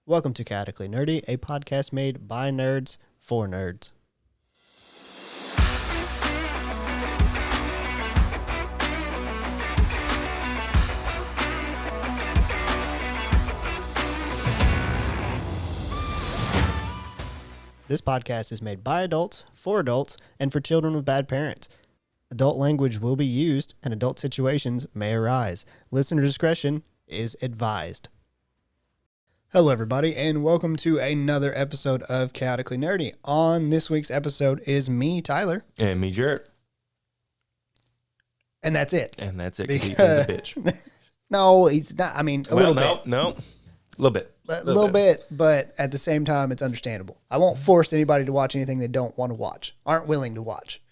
Welcome to Chaotically Nerdy, a podcast made by nerds for nerds. This podcast is made by adults, for adults, and for children with bad parents. Adult language will be used, and adult situations may arise. Listener discretion is advised. Hello, everybody, and welcome to another episode of Chaotically Nerdy. On this week's episode is me, Tyler. And me, Jarrett. And that's it. And that's it, because he's a bitch. No, he's not. I mean, a little bit. No. A little bit. A little bit, but at the same time, it's understandable. I won't force anybody to watch anything they don't want to watch, aren't willing to watch.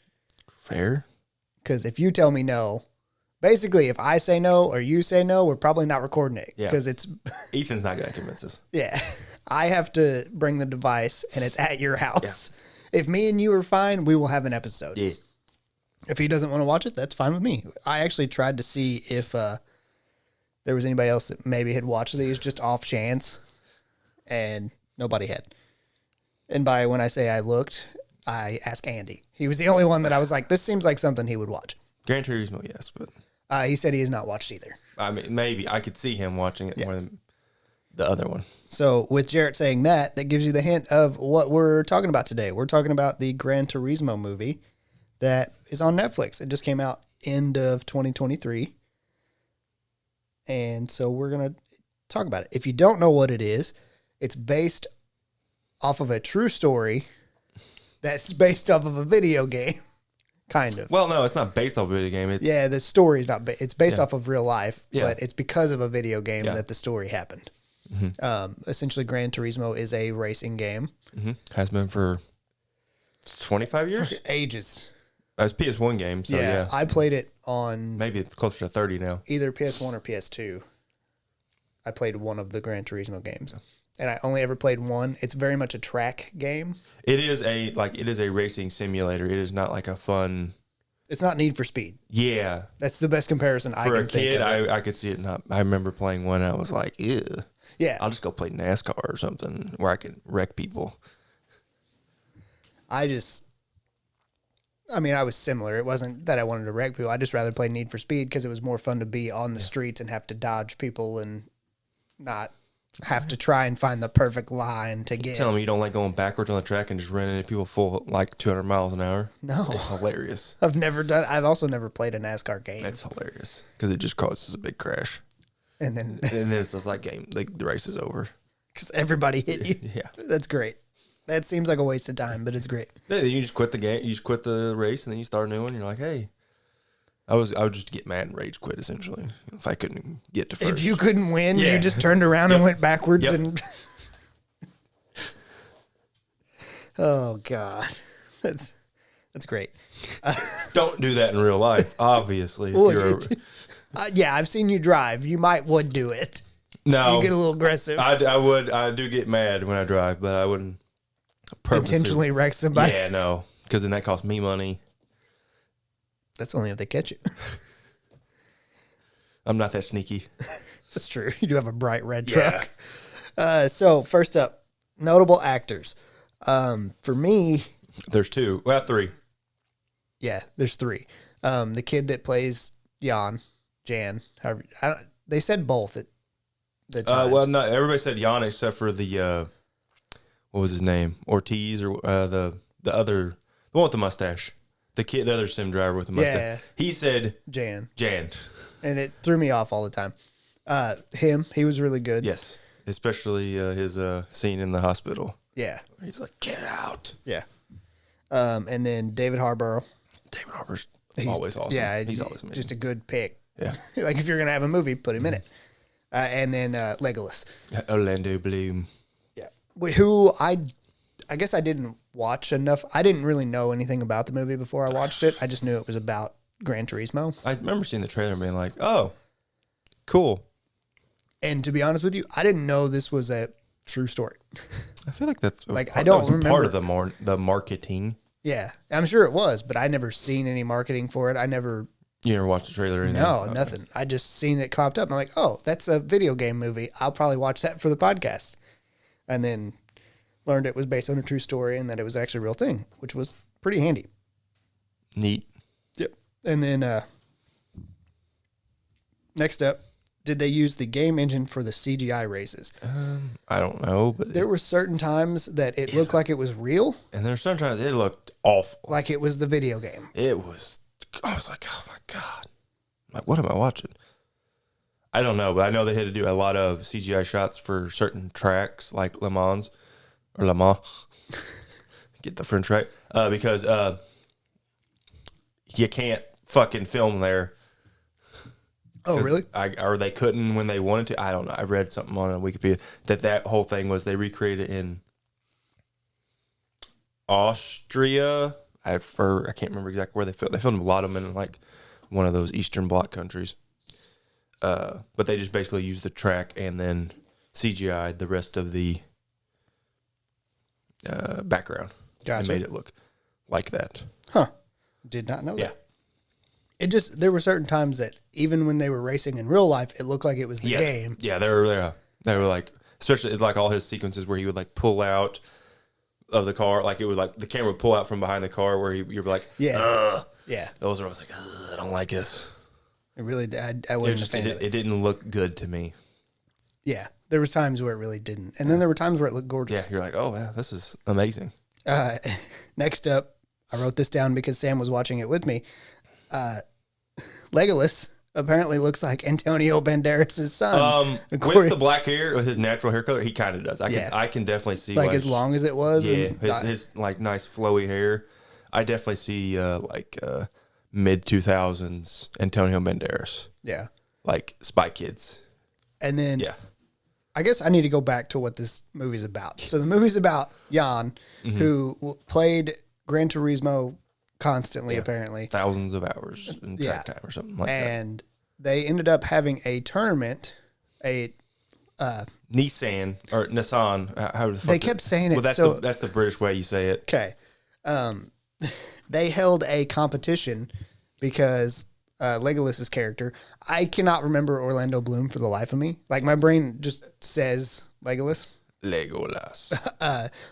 Fair. Because if you tell me no, basically, if I say no or you say no, we're probably not recording it. Yeah. Because it's... Ethan's not going to convince us. Yeah. I have to bring the device, and it's at your house. Yeah. If me and you are fine, we will have an episode. Yeah. If he doesn't want to watch it, that's fine with me. I actually tried to see if there was anybody else that maybe had watched these just off chance, and nobody had. And by when I say I looked, I asked Andy. He was the only one that I was like, this seems like something he would watch. Gran Turismo, yes, but... he said he has not watched either. I mean, maybe. I could see him watching it more than the other one. So with Jarrett saying that gives you the hint of what we're talking about today. We're talking about the Gran Turismo movie that is on Netflix. It just came out end of 2023. And so we're going to talk about it. If you don't know what it is, it's based off of a true story that's based off of a video game, kind of. Well, no, it's not based off a video game. Yeah, the story is not. It's based off of real life, but it's because of a video game that the story happened. Mm-hmm. Essentially, Gran Turismo is a racing game. Mm-hmm. Has been for 25 years? Ages. It's a PS1 game, so yeah. I played it on... Maybe it's closer to 30 now. Either PS1 or PS2. I played one of the Gran Turismo games. And I only ever played one. It's very much a track game. It is a racing simulator. It is not like a fun... It's not Need for Speed. Yeah. That's the best comparison I can think of. For a kid, I could see it not... I remember playing one and I was like, ew. Yeah. I'll just go play NASCAR or something where I can wreck people. I was similar. It wasn't that I wanted to wreck people. I just rather play Need for Speed because it was more fun to be on the streets and have to dodge people and not have to try and find the perfect line to get. Tell me you don't like going backwards on the track and just running into people full like 200 miles an hour? No. It's hilarious. I've also never played a NASCAR game. That's hilarious because it just causes a big crash. And then it's just like the race is over. Because everybody hit you. Yeah. That's great. That seems like a waste of time, but it's great. Yeah, you just quit the game. You just quit the race, and then you start a new one. You're like, hey, I would just get mad and rage quit essentially if I couldn't get to first. If you couldn't win, you just turned around and went backwards and. Oh God, that's great. Don't do that in real life, obviously. Yeah, I've seen you drive. You would do it. No, you get a little aggressive. I would. I do get mad when I drive, but I wouldn't. Intentionally wreck somebody? Yeah, no, because then that costs me money. That's only if they catch you. I'm not that sneaky. That's true. You do have a bright red truck. So first up, notable actors. For me... There's two. Well, three. Yeah, there's three. The kid that plays Jan, however, they said both at the time. Well, no, everybody said Jan except for the... what was his name? Ortiz or the one with the mustache. The other sim driver with the mustache. Yeah. He said Jan. And it threw me off all the time. He was really good. Yes. Especially his scene in the hospital. Yeah. Where he's like, get out. Yeah. And then David Harbour. David Harbour's always awesome. Yeah. He's always amazing. Just a good pick. Yeah. Like if you're going to have a movie, put him in it. And then Legolas. Orlando Bloom. Yeah. Who I guess I didn't watch enough. I didn't really know anything about the movie before I watched it. I just knew it was about Gran Turismo. I remember seeing the trailer and being like, oh, cool. And to be honest with you, I didn't know this was a true story. I feel like that's I don't remember part of the marketing. Yeah, I'm sure it was, but I never seen any marketing for it. You never watched the trailer or anything? No, nothing. I just seen it popped up. I'm like, oh, that's a video game movie. I'll probably watch that for the podcast. and then learned it was based on a true story and that it was actually a real thing, which was pretty handy. Neat. Yep. And then next up, did they use the game engine for the CGI races? I don't know, but There were certain times that it looked like it was real, and there's sometimes it looked awful. like it was the video game. It was. I was like, oh my god, like what am I watching? I don't know, but I know they had to do a lot of CGI shots for certain tracks, like Le Mans or Le Mans. Get the French right, because you can't fucking film there. Oh, really? Or they couldn't when they wanted to. I don't know. I read something on Wikipedia that whole thing was they recreated in Austria. I can't remember exactly where they filmed. They filmed a lot of them in like one of those Eastern Bloc countries. But they just basically used the track and then CGI'd the rest of the background. Gotcha. And made it look like that. Huh. Did not know that. There were certain times that even when they were racing in real life, it looked like it was the game. Yeah, they were like, especially like all his sequences where he would like pull out of the car, like it would like the camera would pull out from behind the car where you were like, yeah. Those are I was like, I don't like this. It really did. I wasn't a fan of it. It didn't look good to me. Yeah, there was times where it really didn't, and then there were times where it looked gorgeous. Yeah, you're like, oh yeah, this is amazing. Next up, I wrote this down because Sam was watching it with me. Legolas apparently looks like Antonio Banderas' son. With the black hair, with his natural hair color, he kind of does. I can definitely see like as long as it was. Yeah, his like nice flowy hair. I definitely see mid 2000s Antonio Banderas. Yeah, like Spy Kids. And then I guess I need to go back to what this movie's about. So the movie's about Jan, who played Gran Turismo constantly, apparently. Thousands of hours in track time or something like that. And they ended up having a tournament, Nissan or Nissan. How the fuck they kept saying it. Well, that's the British way you say it. Okay. They held a competition because Legolas's character, I cannot remember Orlando Bloom for the life of me. Like my brain just says Legolas.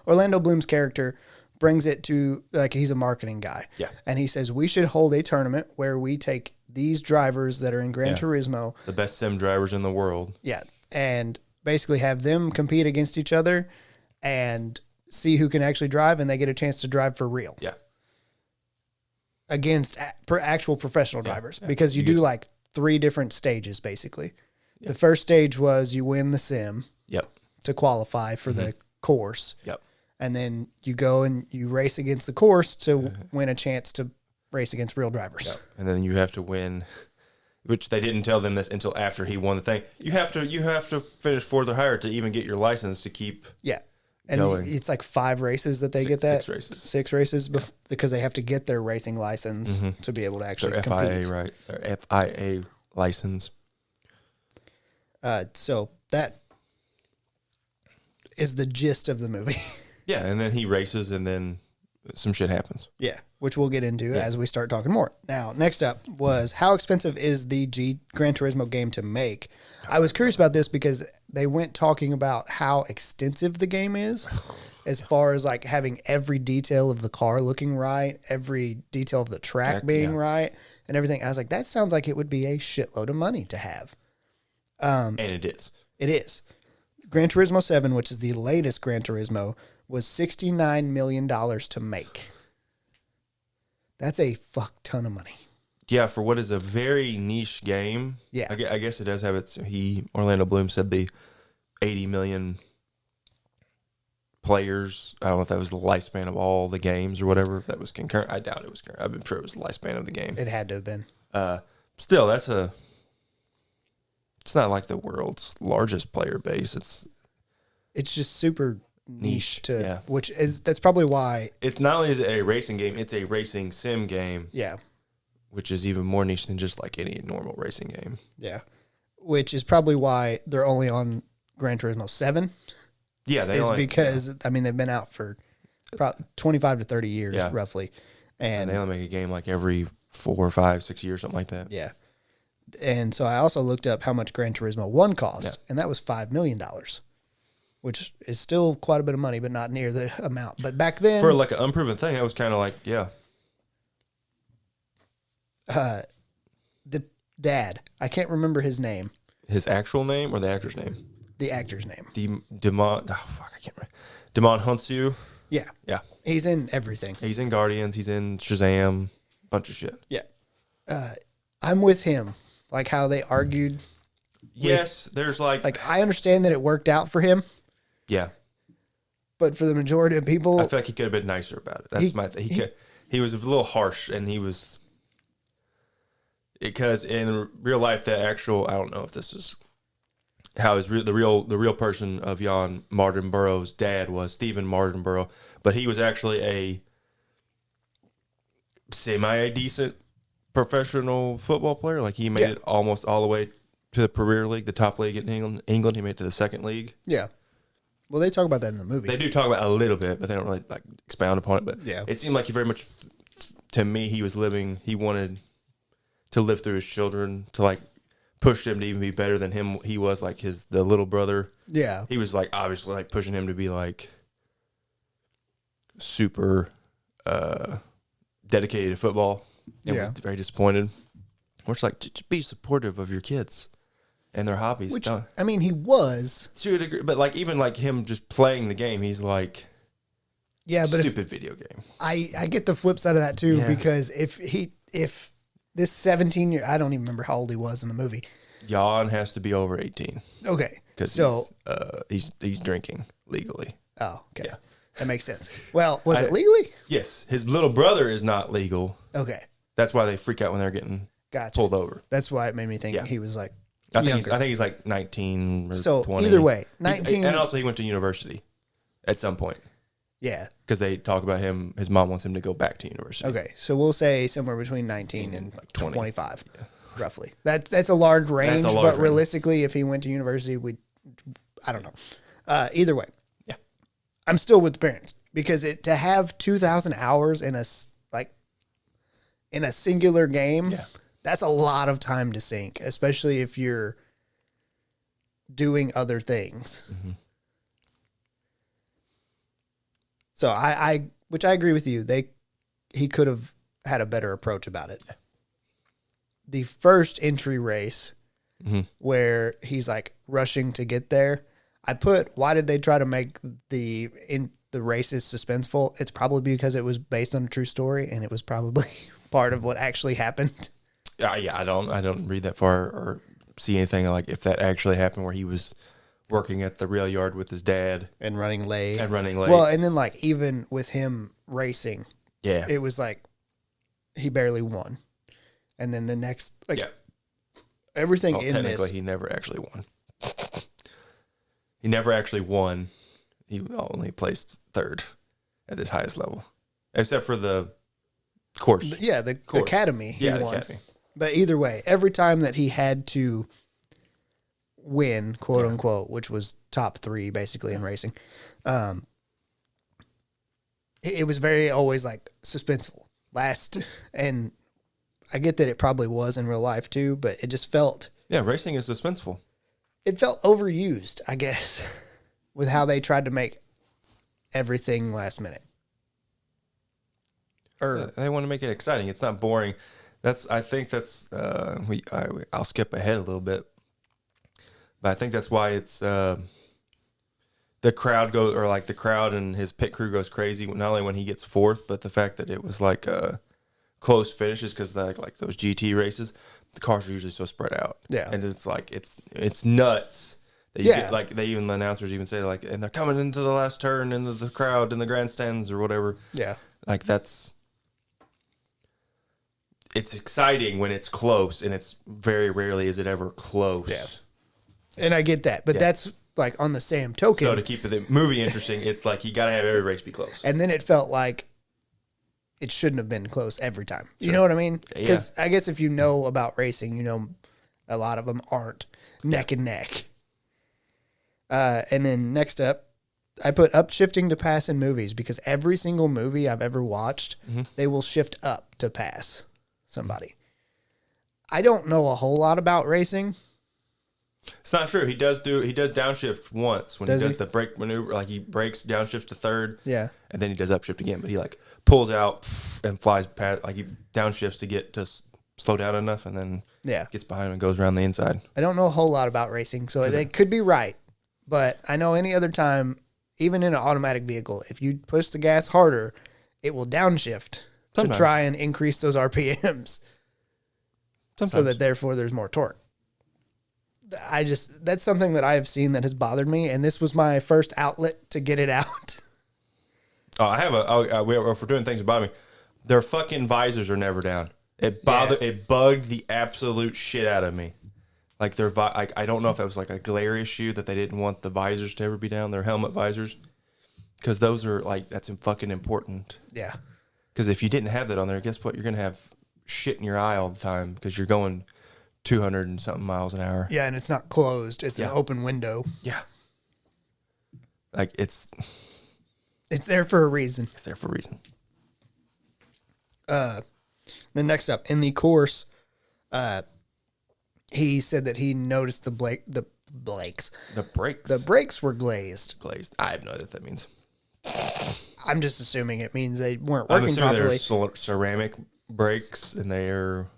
Orlando Bloom's character brings it to, like, he's a marketing guy. Yeah. And he says, we should hold a tournament where we take these drivers that are in Gran Turismo. The best sim drivers in the world. Yeah. And basically have them compete against each other and see who can actually drive, and they get a chance to drive for real. Yeah. Against actual professional drivers. Because you do like 3 different stages, basically. Yep. The first stage was you win the sim. Yep. To qualify for the course. Yep. And then you go and you race against the course to win a chance to race against real drivers. Yep. And then you have to win, which they didn't tell them this until after he won the thing. You have to finish fourth or higher to even get your license to keep. Yeah. And going. It's like 5 races that they get that. 6 races. 6 races because they have to get their racing license to be able to actually their compete. FIA, right? Their FIA license. So that is the gist of the movie. Yeah, and then he races, and then some shit happens. Yeah, which we'll get into as we start talking more. Now, next up was how expensive is the Gran Turismo game to make? I was curious about this because they went talking about how extensive the game is as far as like having every detail of the car looking right, every detail of the track being right, and everything. And I was like, that sounds like it would be a shitload of money to have. And it is. It is. Gran Turismo 7, which is the latest Gran Turismo, was $69 million to make. That's a fuck ton of money. Yeah, for what is a very niche game. Yeah. I guess it does have its... Orlando Bloom said the 80 million players. I don't know if that was the lifespan of all the games or whatever. If that was concurrent. I doubt it was concurrent. I'm sure it was the lifespan of the game. It had to have been. Still, it's not like the world's largest player base. It's just super niche yeah. That's probably why. It's not only is it a racing game, it's a racing sim game. Yeah. Which is even more niche than just like any normal racing game. Yeah. Which is probably why they're only on Gran Turismo 7. Yeah, because I mean they've been out for probably 25 to 30 years roughly. And they only make a game like every 4 or 5, 6 years, something like that. Yeah. And so I also looked up how much Gran Turismo 1 cost, and that was $5 million. which is still quite a bit of money, but not near the amount. But back then, For like an unproven thing, that was kind of like, yeah. The dad, I can't remember his name. His actual name or the actor's name? The actor's name. Demon. Oh fuck, I can't remember. Demon Hunsu. Yeah. Yeah. He's in everything. He's in Guardians. He's in Shazam. Bunch of shit. Yeah. I'm with him. Like how they argued. Yes, there's like I understand that it worked out for him, yeah. but for the majority of people, I feel like he could have been nicer about it. That's my thing. He was a little harsh, and he was because in real life, the actual I don't know if this is how the real person of Jan Mardenborough's dad was Stephen Mardenborough, but he was actually a semi-decent professional football player. Like he made it almost all the way to the Premier League, the top league in England. He made it to the second league. Yeah. Well, they talk about that in the movie. They do talk about it a little bit, but they don't really like expound upon it. But yeah, it seemed like he very much, to me, he wanted to live through his children, to like push them to even be better than him. He was like the little brother. Yeah. He was like obviously like pushing him to be like super dedicated to football. And was very disappointed. We're just like, just be supportive of your kids and their hobbies. Which, I mean, he was. To a degree, but like even like him just playing the game, he's like, yeah, but stupid video game. I get the flip side of that too, because if this 17-year, I don't even remember how old he was in the movie. Jan has to be over 18. Okay, because he's drinking legally. Oh, okay, yeah. That makes sense. Well, was it legally? Yes, his little brother is not legal. Okay, that's why they freak out when they're getting pulled over. That's why it made me think he was like. I think he's like 19 or so 20. Either way, 19. And also he went to university at some point. Yeah. Because they talk about him, his mom wants him to go back to university. Okay, so we'll say somewhere between 19 and like 25, roughly. That's a large range, but realistically, if he went to university, I don't know. Either way, I'm still with the parents because to have 2,000 hours in a singular game, that's a lot of time to sink, especially if you're doing other things. Mm-hmm. So which I agree with you. He could have had a better approach about it. Yeah. The first entry race where he's like rushing to get there, why did they try to make the races suspenseful? It's probably because it was based on a true story and it was probably part of what actually happened. Yeah, I don't read that far or see anything like if that actually happened where he was working at the rail yard with his dad and running late. Well, and then like even with him racing, it was like he barely won, and then the next everything in technically this, he never actually won. He never actually won. He only placed third at his highest level, except for the course. Yeah, the academy. He won. The academy. But either way, every time that he had to win, quote unquote, which was top 3 basically in racing, it was very always like suspenseful. And I get that it probably was in real life too, but it just felt. Yeah, racing is suspenseful. It felt overused, I guess, with how they tried to make everything last minute. They want to make it exciting. It's not boring. I think that's I'll skip ahead a little bit, but I think that's why it's the crowd and his pit crew goes crazy. Not only when he gets fourth, but the fact that it was like close finishes because like those GT races, the cars are usually so spread out. Yeah, and it's like it's nuts. That you get, like the announcers even say like, and they're coming into the last turn into the crowd in the grandstands or whatever. Yeah, like it's exciting when it's close, and it's very rarely is it ever close. Yeah. And I get that, but that's like on the same token. So to keep the movie interesting, it's like you got to have every race be close. And then it felt like it shouldn't have been close every time. Sure. You know what I mean? Because I guess if you know about racing, you know a lot of them aren't neck and neck. And then next up, I put upshifting to pass in movies because every single movie I've ever watched, they will shift up to pass somebody. I don't know a whole lot about racing. It's not true. He does downshift once when Does he does he? the brake maneuver. Like he brakes downshifts to third, Yeah. and then he does upshift again. But he like pulls out and flies past. Like he downshifts to get to slow down enough, and then Yeah. gets behind him and goes around the inside. I don't know a whole lot about racing, so they could be right. But I know any other time, even in an automatic vehicle, if you push the gas harder, it will downshift Sometimes. to try and increase those RPMs Sometimes. so that therefore there's more torque. That's something that I have seen that has bothered me, and this was my first outlet to get it out. Oh, I have if we're doing things about me, their fucking visors are never down. It bugged the absolute shit out of me. Like I don't know if it was like a glare issue that they didn't want the visors to ever be down, their helmet visors, because those are like that's fucking important. Yeah. Because if you didn't have that on there, guess what? You're gonna have shit in your eye all the time because you're going 200 and something miles an hour. Yeah, and it's not closed; it's an open window. Yeah. Like it's there for a reason. It's there for a reason. Then next up in the course, he said that he noticed the brakes were glazed. Glazed. I have no idea what that means. I'm just assuming it means they weren't I'm working assuming properly. they're ceramic brakes and they're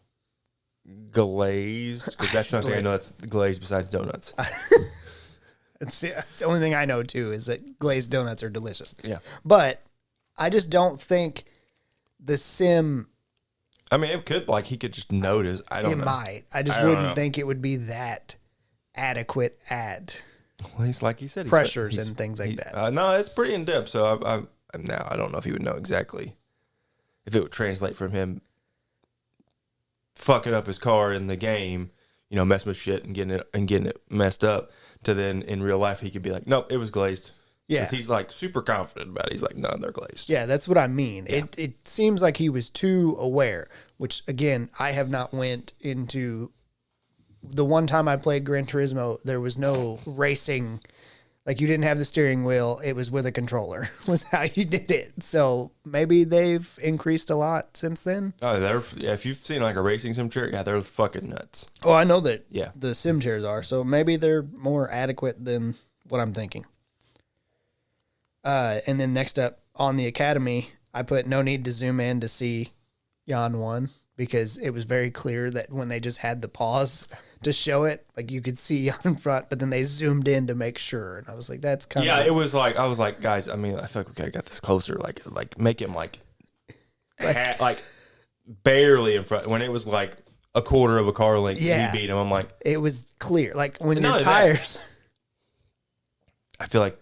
glazed. 'Cause that's something I know that's glazed besides donuts. It's the only thing I know too is that glazed donuts are delicious. Yeah. But I just don't think the sim. I mean, it could he could just notice. I don't know. It might. I just wouldn't think it would be that adequate at Well, he's like he said, pressures and things like that. No, it's pretty in depth. So now I don't know if he would know exactly if it would translate from him fucking up his car in the game, messing with shit and getting it messed up, to then in real life he could be like, nope, it was glazed. Yeah, because he's like super confident about it. He's like, no, they're glazed. Yeah, that's what I mean. Yeah. It seems like he was too aware, which again, I have not went into. The one time I played Gran Turismo, there was no racing. Like, you didn't have the steering wheel. It was with a controller was how you did it. So maybe they've increased a lot since then. Oh, if you've seen like a racing sim chair, yeah, they're fucking nuts. Oh, I know that. Yeah. The sim chairs are. So maybe they're more adequate than what I'm thinking. And then next up on the Academy, I put no need to zoom in to see Jan 1 because it was very clear that when they just had the pause to show it, like you could see Jan in front, but then they zoomed in to make sure. And I was like, that's kind of. Yeah, it was like, I was like, guys, I mean, I feel like we could have got this closer. Like make him like barely in front. When it was like a quarter of a car length, Yeah. he beat him. I'm like, It was clear. Like when Not your only tires. I feel like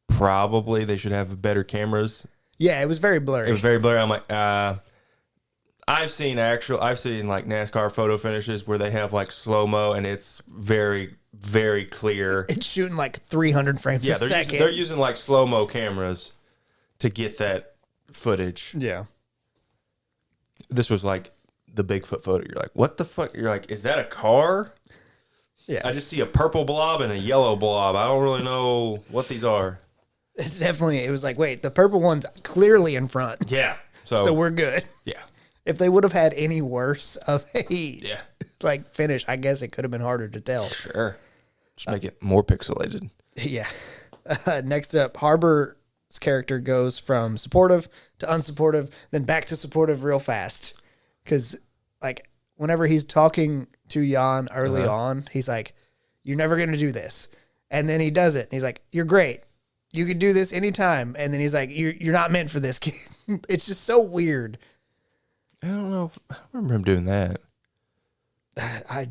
probably they should have better cameras. Yeah, it was very blurry. It was very blurry. I'm like, I've seen like NASCAR photo finishes where they have like slow mo and it's very, very clear. It's shooting like 300 frames a second. They're using like slow mo cameras to get that footage. Yeah. This was like the Bigfoot photo. You're like, what the fuck? You're like, is that a car? Yeah. I just see a purple blob and a yellow blob. I don't really know what these are. It's definitely, it was like, wait, the purple one's clearly in front. Yeah. So we're good. Yeah. If they would have had any worse of a finish, I guess it could have been harder to tell. Sure. Just make it more pixelated. Yeah. Next up, Harbour's character goes from supportive to unsupportive, then back to supportive real fast. Because, like, whenever he's talking to Jan early on, he's like, you're never going to do this. And then he does it. He's like, you're great. You could do this anytime. And then he's like, you're not meant for this. It's just so weird. I don't know. I don't remember him doing that. I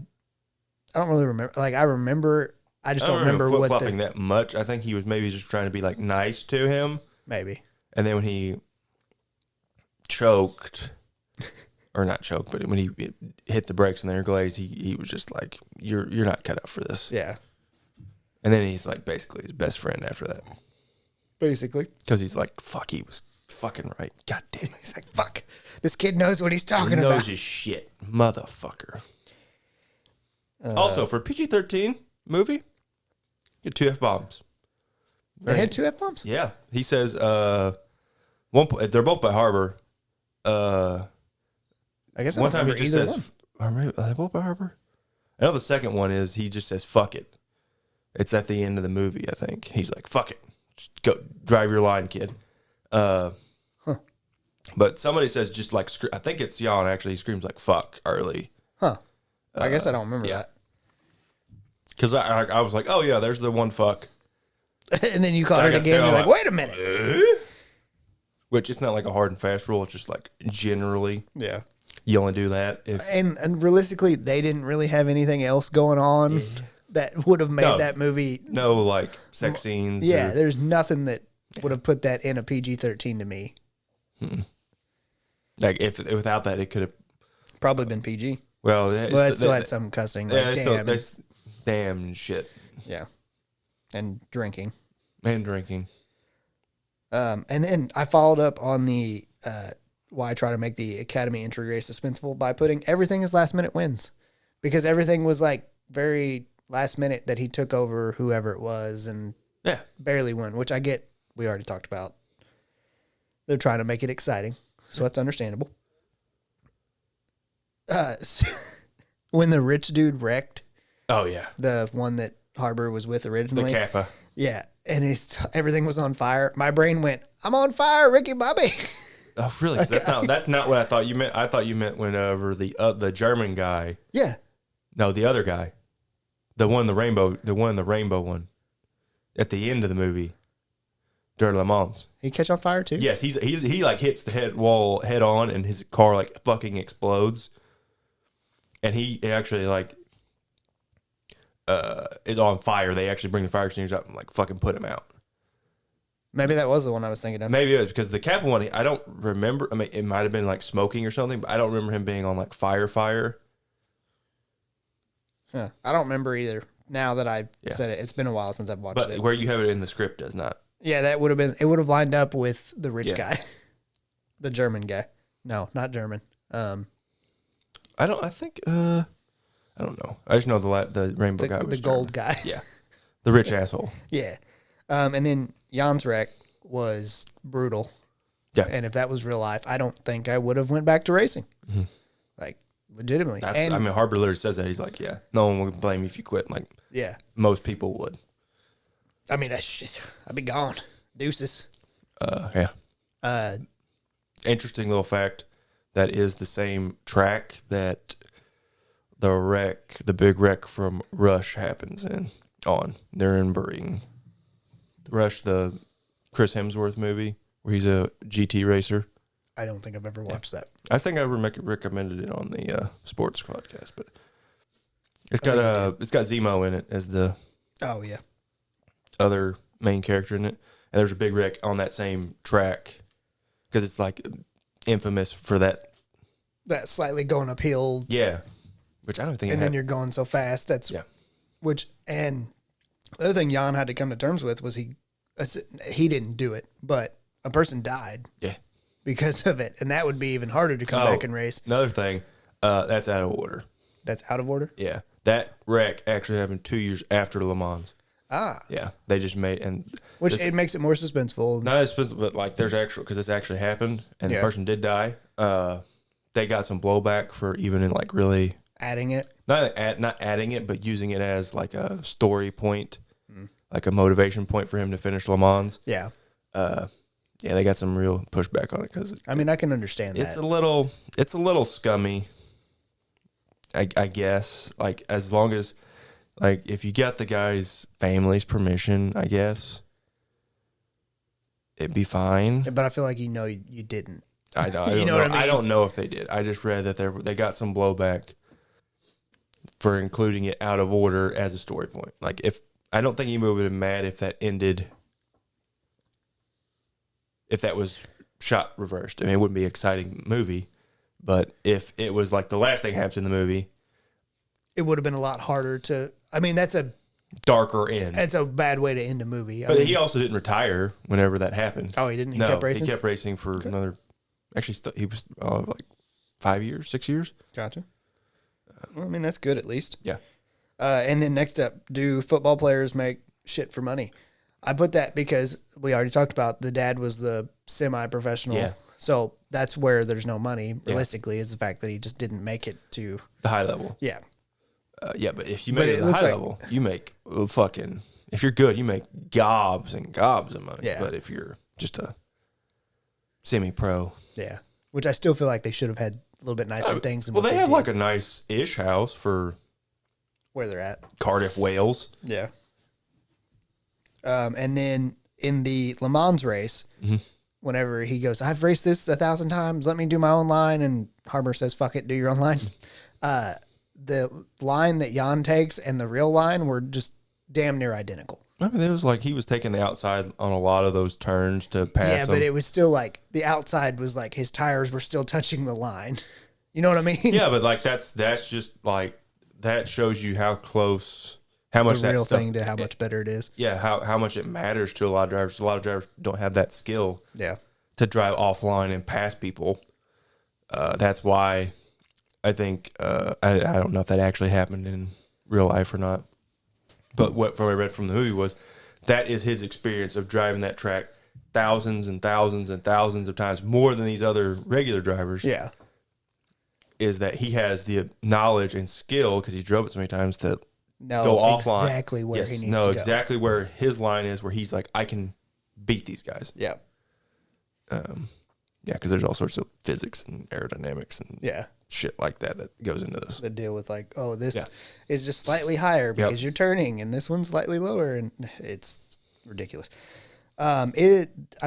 don't really remember. Like, I remember. I just don't remember flip what flopping that much. I think he was maybe just trying to be like nice to him. Maybe. And then when he choked, or not choked, but when he hit the brakes and they were glazed, he was just like, "You're not cut out for this." Yeah. And then he's like basically his best friend after that, Basically. because he's like, "Fuck, he was fucking right." God damn it. He's like, fuck. This kid knows what he's talking He knows about. his shit, motherfucker. Also, for a PG-13 movie, you had 2 F-bombs. They had 2 F-bombs? Yeah. He says, they're both by Harbour. I guess I One don't time he remember just either says, are they both by Harbour? I know the second one is he just says fuck it. It's at the end of the movie, I think. He's like, fuck it. Just go drive your line, kid. But somebody says just like, I think it's Jan actually. He screams like fuck early. Huh. I guess I don't remember that. Because I was like, oh yeah, there's the one fuck. And then you caught it again. You're like, wait a minute. Which it's not like a hard and fast rule. It's just like generally. Yeah. You only do that if. And realistically, they didn't really have anything else going on that would have made that movie. No, like sex scenes. Yeah, there's nothing that would have put that in a PG-13 to me. Like if without that, it could have probably been PG. Well, it still had some cussing. Like, damn. Damn shit. Yeah. And drinking. And drinking. And then I followed up on the why I try to make the Academy entry race suspenseful by putting everything as last minute wins. Because everything was like very last minute that he took over whoever it was and barely won, which I get. We already talked about. They're trying to make it exciting. So that's understandable. When the rich dude wrecked. Oh, yeah. The one that Harbour was with originally. The Kappa. Yeah. And everything was on fire. My brain went, I'm on fire, Ricky Bobby. Oh, really? That's not what I thought you meant. I thought you meant whenever the German guy. Yeah. No, the other guy. The one in the rainbow one. At the end of the movie. During Le Mans. He catch on fire too? Yes, he like hits the head wall head on and his car like fucking explodes. And he actually like is on fire. They actually bring the fire extinguisher up and like fucking put him out. Maybe that was the one I was thinking of. Maybe it was because the Kappa one, I don't remember. I mean, it might have been like smoking or something, but I don't remember him being on like fire. Yeah, I don't remember either. Now that I said it, it's been a while since I've watched it. But where you have it in the script does not. Yeah, it would have lined up with the rich guy. The German guy. No, not German. I don't know. I just know the rainbow guy was the gold guy. Yeah. The rich asshole. Yeah. And then Jan's wreck was brutal. Yeah. And if that was real life, I don't think I would have went back to racing. Mm-hmm. Like, legitimately. Harbour literally says that. He's like, yeah, no one would blame you if you quit. Like, most people would. I mean, that's just, I'd be gone. Deuces. Yeah. Interesting little fact. That is the same track that the big wreck from Rush happens on. They're in Nürburgring. Rush, the Chris Hemsworth movie where he's a GT racer. I don't think I've ever watched that. I think I recommended it on the sports podcast, but it's got Zemo in it as the other main character in it, and there's a big wreck on that same track because it's like infamous for that slightly going uphill. Yeah, which I don't think. And then you're going so fast. And the other thing Jan had to come to terms with was he didn't do it, but a person died. Yeah. Because of it, and that would be even harder to come back and race. Another thing, that's out of order. That's out of order? Yeah. That wreck actually happened 2 years after Le Mans. Ah. Yeah. They just made it makes it more suspenseful. Not as suspenseful, but like there's because this actually happened and the person did die. They got some blowback for even in like really adding it. Not adding it, but using it as like a story point, like a motivation point for him to finish Le Mans. Yeah. Yeah, they got some real pushback on it because I mean I can understand that. It's a little scummy. I guess like as long as like if you got the guy's family's permission, I guess it'd be fine. But I feel like you didn't. I know. You know what I mean? I don't know if they did. I just read that they got some blowback for including it out of order as a story point. Like I don't think anybody would have been mad if that ended. If that was shot reversed. I mean, it wouldn't be an exciting movie, but if it was like the last thing happens in the movie, it would have been a lot harder to. I mean, that's a darker end. That's a bad way to end a movie. But he also didn't retire whenever that happened. Oh, he didn't. He kept racing. He kept racing for another. Actually, he was like 5 years, 6 years. Gotcha. Well, I mean, that's good at least. Yeah. And then next up, do football players make shit for money? I put that because we already talked about the dad was the semi-professional. Yeah. So that's where there's no money, realistically, is the fact that he just didn't make it to the high level. Yeah. Yeah, but if you But make it it at the looks high like- level, you make fucking. If you're good, you make gobs and gobs of money. Yeah. But if you're just a semi-pro, Yeah. Which I still feel like they should have had a little bit nicer things. Than well, what they they have did like a nice-ish house for where they're at. Cardiff, Wales. Yeah. And then in the Le Mans race, whenever he goes, I've raced this 1,000 times. Let me do my own line. And Harbour says, fuck it, do your own line. The line that Jan takes and the real line were just damn near identical. I mean, it was like he was taking the outside on a lot of those turns to pass Yeah, them. but it was still like the outside was like his tires were still touching the line. You know what I mean? Yeah, but like that's just like that shows you how close, how much The that real stuff, thing to how much better it is. Yeah, how much it matters to a lot of drivers. A lot of drivers don't have that skill. Yeah. To drive offline and pass people. That's why I think I don't know if that actually happened in real life or not. But what I read from the movie was that is his experience of driving that track thousands and thousands and thousands of times more than these other regular drivers. Yeah. Is that he has the knowledge and skill because he drove it so many times to Know go offline. exactly where he needs to go. Exactly where his line is, where he's like, I can beat these guys. Yeah. Yeah, because there's all sorts of physics and aerodynamics and Yeah. shit like that goes into this. The deal with like, oh, this is just slightly higher because you're turning and this one's slightly lower, and it's ridiculous. I'm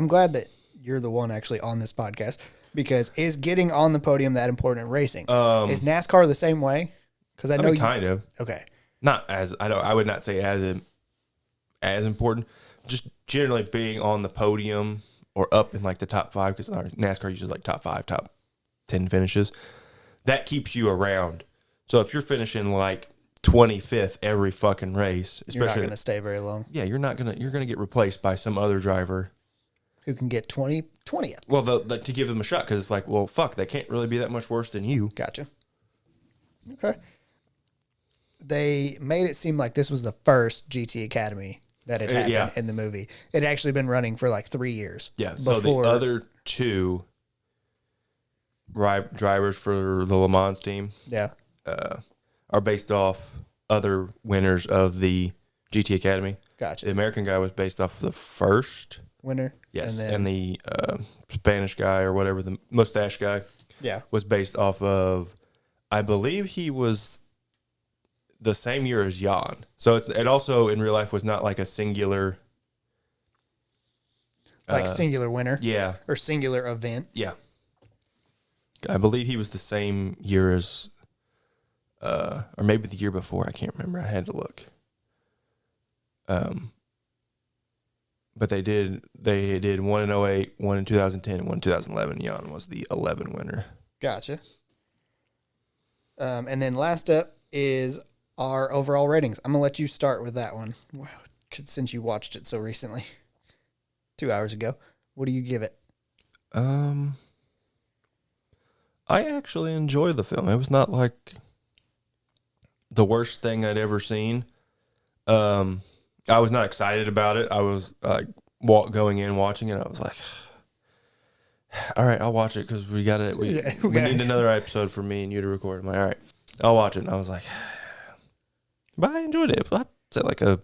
glad that you're the one actually on this podcast, because is getting on the podium that important in racing? Is NASCAR the same way? Because I know kind of. Okay. Not as I would not say as important. Just generally being on the podium or up in like the top 5, because NASCAR uses like top 5, top 10 finishes. That keeps you around. So if you're finishing like 25th every fucking race, especially, you're not going to stay very long. Yeah, you're gonna get replaced by some other driver who can get 20th. Well, to give them a shot, because it's like, well, fuck, they can't really be that much worse than you. Gotcha. Okay. They made it seem like this was the first GT Academy that had happened in the movie. It had actually been running for like 3 years. Yeah. So the other 2 drivers for the Le Mans team, are based off other winners of the GT Academy. Gotcha. The American guy was based off the first winner. Yes, and the Spanish guy or whatever, the mustache guy, was based off of, I believe he was the same year as Jan. So it also in real life was not like a singular, singular winner. Yeah. Or singular event. Yeah. I believe he was the same year as, or maybe the year before. I can't remember. I had to look. But they did one in 2008, one in 2010, and one in 2011. Jan was the 11 winner. Gotcha. And then last up is our overall ratings. I'm going to let you start with that one. Wow. Since you watched it so recently. 2 hours ago. What do you give it? I actually enjoyed the film. It was not like the worst thing I'd ever seen. I was not excited about it. I was going in, watching it. I was like, all right, I'll watch it because we got it. We need another episode for me and you to record. I'm like, all right, I'll watch it. And I was like, but I enjoyed it. I'd say like a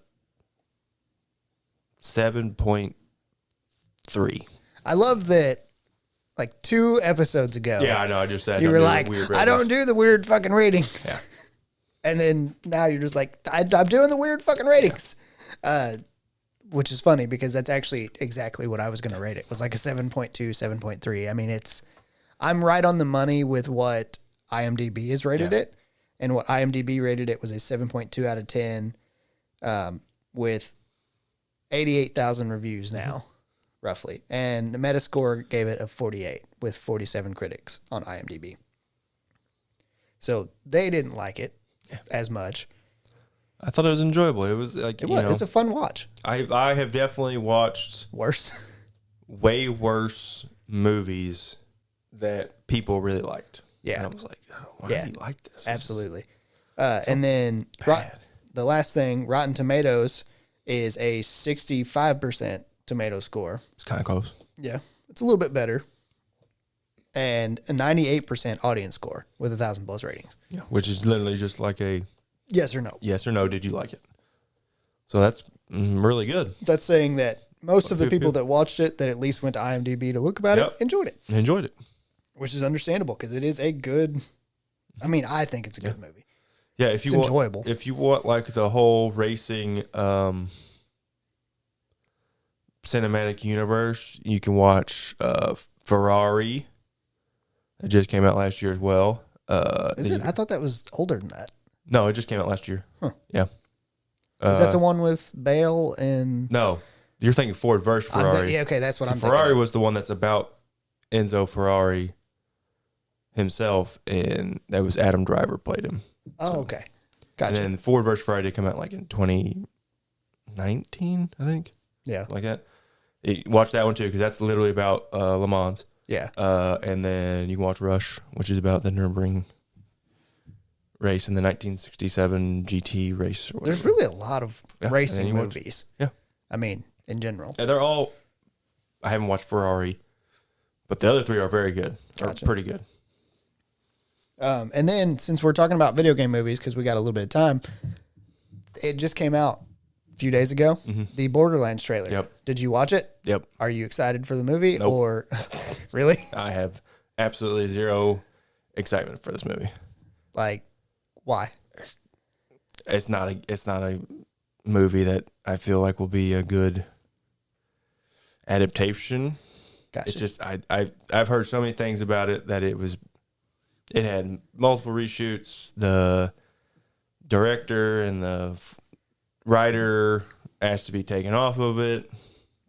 7.3. I love that, like 2 episodes ago. Yeah, I know. I just said you were like, I don't do the weird fucking ratings. Yeah. And then now you're just like, I'm doing the weird fucking ratings. Which is funny because that's actually exactly what I was going to rate it. It was like a 7.2, 7.3. I mean, I'm right on the money with what IMDb has rated it. And what IMDb rated it was a 7.2 out of 10 with 88,000 reviews now, roughly. And the Metascore gave it a 48 with 47 critics on IMDb. So they didn't like it as much. I thought it was enjoyable. It was like, it was a fun watch. I have definitely watched way worse movies that people really liked. Yeah. And I was like, oh, why do you like this? Absolutely. And then the last thing, Rotten Tomatoes is a 65% tomato score. It's kind of close. Yeah. It's a little bit better. And a 98% audience score with 1,000+ ratings. Yeah. Which is literally just like a Yes or no? Yes or no, did you like it? So that's really good. That's saying that most of the people that watched it, that at least went to IMDb to look about it, enjoyed it. Enjoyed it. Which is understandable because it is a good, I mean, I think it's a good movie. Yeah, it's enjoyable. If you want like the whole racing cinematic universe, you can watch Ferrari. It just came out last year as well. Is it? I thought that was older than that. No, it just came out last year. Huh. Yeah. Is that the one with Bale and... No, you're thinking Ford versus Ferrari. Yeah, okay, that's what I'm thinking. Ferrari was the one that's about Enzo Ferrari himself, and that was Adam Driver played him. Oh, okay. Gotcha. And then Ford versus Ferrari did come out like in 2019, I think. Yeah. Like that. Watch that one too, because that's literally about Le Mans. Yeah. And then you can watch Rush, which is about the Nürburgring race in the 1967 GT race. Or There's really a lot of racing movies. Yeah. I mean, in general. And they're all, I haven't watched Ferrari, but the other three are very good. Gotcha. Are pretty good. And then, since we're talking about video game movies, because we got a little bit of time, it just came out a few days ago, the Borderlands trailer. Yep. Did you watch it? Yep. Are you excited for the movie? Nope. Or really? I have absolutely zero excitement for this movie. Like, why? It's not a movie that I feel like will be a good adaptation. Gotcha. It's just I've heard so many things about it that it had multiple reshoots. The director and the writer asked to be taken off of it.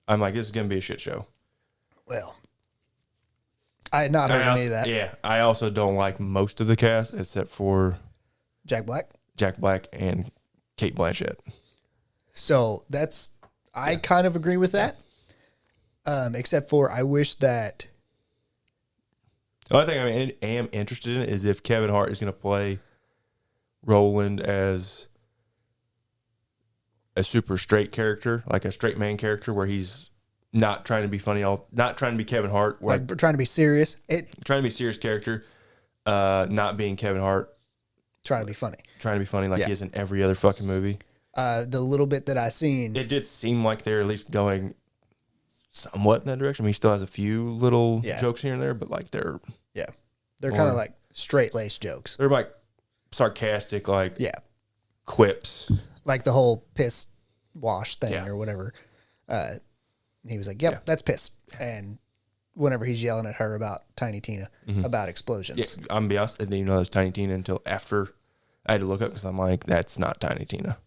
I'm like, this is going to be a shit show. Well, I had not heard any of that. Yeah, I also don't like most of the cast except for Jack Black and Kate Blanchett. So I kind of agree with that. Except for I wish that. The only thing I am interested in is if Kevin Hart is going to play Roland as a super straight character, like a straight man character, where he's not trying to be funny, not trying to be Kevin Hart, Like trying to be serious. Trying to be a serious character, not being Kevin Hart, trying to be funny like he is in every other fucking movie. The little bit that I seen, It did seem like they're at least going somewhat in that direction. I mean, he still has a few little jokes here and there, but like they're kind of like straight laced jokes. They're like sarcastic, like quips, like the whole piss wash thing or whatever. He was like, "Yep, that's piss." And whenever he's yelling at her about Tiny Tina, about explosions. Yeah, I'm gonna be honest, I didn't even know it was Tiny Tina until after I had to look up because I'm like, that's not Tiny Tina.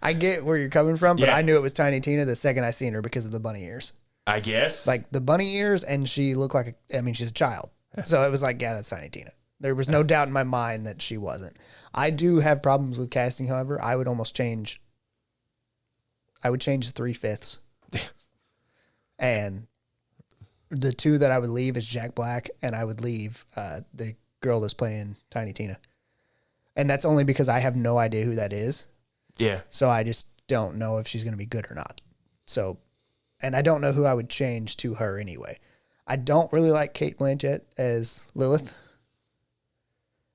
I get where you're coming from, but I knew it was Tiny Tina the second I seen her because of the bunny ears. I guess. Like the bunny ears, and she looked like she's a child. So it was like, yeah, that's Tiny Tina. There was no doubt in my mind that she wasn't. I do have problems with casting, however. I would change 3/5. And the two that I would leave is Jack Black, and I would leave the girl that's playing Tiny Tina. And that's only because I have no idea who that is. Yeah. So I just don't know if she's going to be good or not. So, and I don't know who I would change to her anyway. I don't really like Kate Blanchett as Lilith.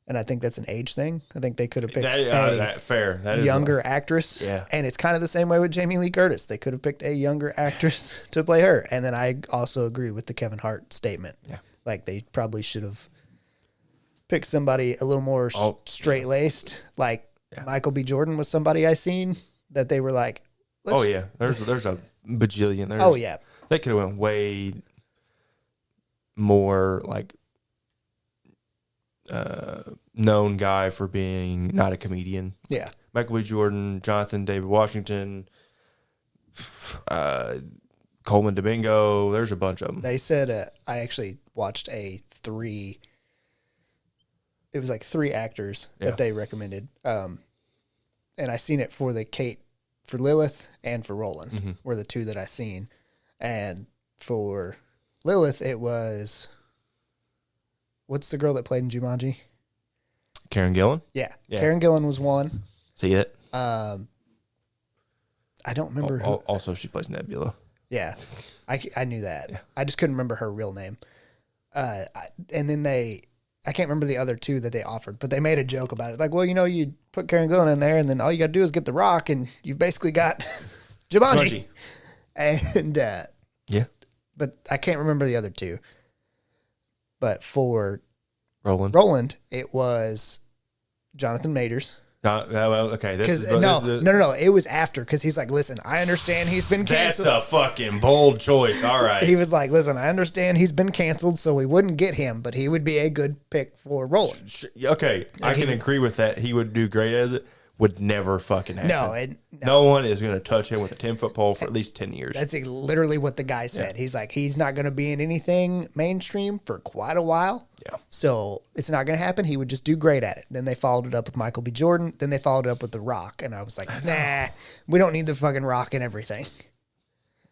And I think that's an age thing. I think they could have picked a younger actress. Yeah. And it's kind of the same way with Jamie Lee Curtis. They could have picked a younger actress to play her. And then I also agree with the Kevin Hart statement. Yeah. Like they probably should have picked somebody a little more straight-laced. Like Michael B. Jordan was somebody I seen that they were like, there's a bajillion. They could have went way more like known guy for being not a comedian. Yeah. Michael B. Jordan, Jonathan David Washington, Coleman Domingo. There's a bunch of them. They said I actually watched three actors that they recommended. And I seen it for for Lilith and for Roland were the two that I seen. And for Lilith, it was, what's the girl that played in Jumanji? Karen Gillan? Yeah. Karen Gillan was one. See it? I don't remember who. Also, she plays Nebula. Yeah. I knew that. Yeah. I just couldn't remember her real name. And then they I can't remember the other two that they offered, but they made a joke about it. Like, well, you put Karen Gillan in there, and then all you got to do is get The Rock, and you've basically got Jumanji. And yeah, but I can't remember the other two. But for Roland, it was Jonathan Majors. Well, okay. No. It was after, because he's like, listen, I understand he's been canceled. That's a fucking bold choice. All right. He was like, listen, I understand he's been canceled, so we wouldn't get him, but he would be a good pick for Roland. Okay, I can agree with that. He would do great as it. Would never fucking happen. No. No one is going to touch him with a 10-foot pole for at least 10 years. That's literally what the guy said. Yeah. He's like, he's not going to be in anything mainstream for quite a while. Yeah. So it's not going to happen. He would just do great at it. Then they followed it up with Michael B. Jordan. Then they followed it up with The Rock. And I was like, nah, we don't need the fucking Rock and everything.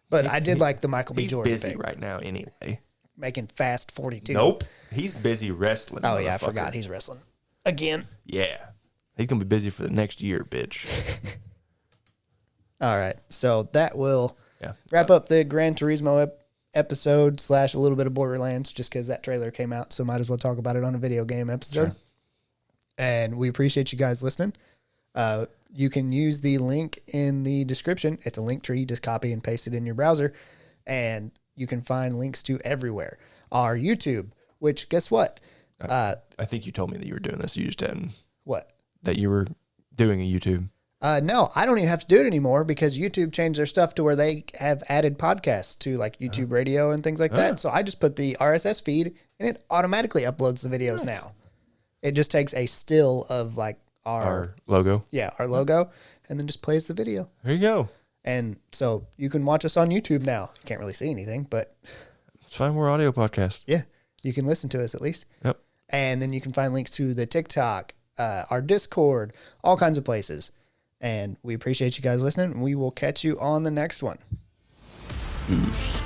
But I did like the Michael B. Jordan He's busy pick. right now anyway. Making Fast 42. Nope. He's busy wrestling. Oh, yeah, I forgot he's wrestling. Again. Yeah. He's going to be busy for the next year, bitch. All right. So that will wrap up the Gran Turismo episode / a little bit of Borderlands, just because that trailer came out. So might as well talk about it on a video game episode. Sure. And we appreciate you guys listening. You can use the link in the description. It's a link tree. Just copy and paste it in your browser. And you can find links to everywhere. Our YouTube, which guess what? I think you told me that you were doing this. You just hadn't. What? That you were doing a YouTube. No, I don't even have to do it anymore, because YouTube changed their stuff to where they have added podcasts to like YouTube radio and things like that. So I just put the RSS feed and it automatically uploads the videos now. It just takes a still of like our logo. Yeah, our logo, and then just plays the video. There you go. And so you can watch us on YouTube now. You can't really see anything, but it's fine. We're audio podcast. Yeah, you can listen to us at least. Yep. And then you can find links to the TikTok, our Discord, all kinds of places. And we appreciate you guys listening. We will catch you on the next one. Peace.